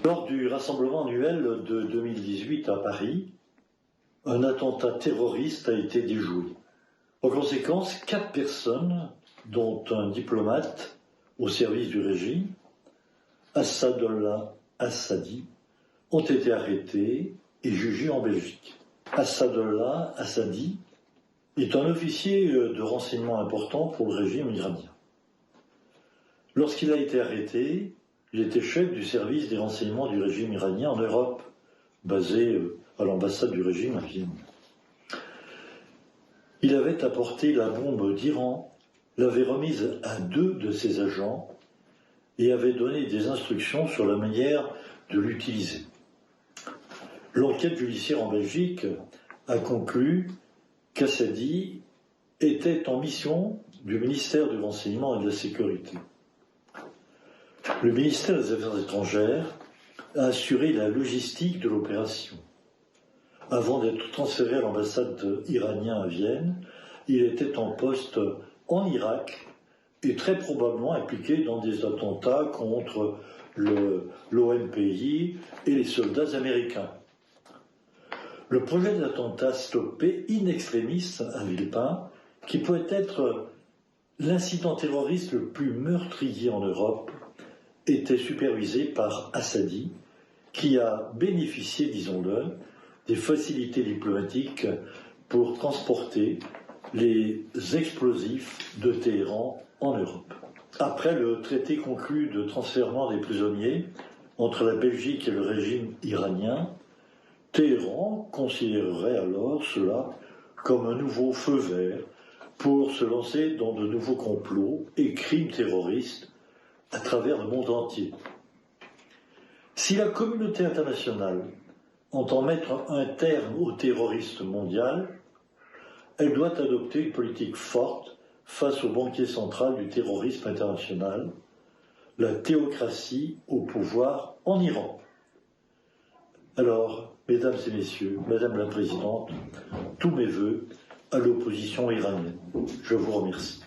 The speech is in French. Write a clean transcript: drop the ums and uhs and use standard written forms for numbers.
Lors du rassemblement annuel de 2018 à Paris, un attentat terroriste a été déjoué. En conséquence, 4 personnes, dont un diplomate au service du régime, Assadollah Assadi, ont été arrêtées et jugées en Belgique. Assadollah Assadi est un officier de renseignement important pour le régime iranien. Lorsqu'il a été arrêté, il était chef du service des renseignements du régime iranien en Europe, basé à l'ambassade du régime à Vienne. Il avait apporté la bombe d'Iran, l'avait remise à 2 de ses agents et avait donné des instructions sur la manière de l'utiliser. L'enquête judiciaire en Belgique a conclu qu'Assadi était en mission du ministère du Renseignement et de la Sécurité. Le ministère des Affaires étrangères a assuré la logistique de l'opération. Avant d'être transféré à l'ambassade iranienne à Vienne, il était en poste en Irak et très probablement impliqué dans des attentats contre l'OMPI et les soldats américains. Le projet d'attentat stoppé in extremis à Villepin, qui pourrait être l'incident terroriste le plus meurtrier en Europe, était supervisé par Assadi, qui a bénéficié, disons-le, des facilités diplomatiques pour transporter les explosifs de Téhéran en Europe. Après le traité conclu de transfèrement des prisonniers entre la Belgique et le régime iranien, Téhéran considérerait alors cela comme un nouveau feu vert pour se lancer dans de nouveaux complots et crimes terroristes à travers le monde entier. Si la communauté internationale entend mettre un terme au terrorisme mondial, elle doit adopter une politique forte face au banquier central du terrorisme international, la théocratie au pouvoir en Iran. Alors, mesdames et messieurs, Madame la Présidente, tous mes vœux à l'opposition iranienne. Je vous remercie.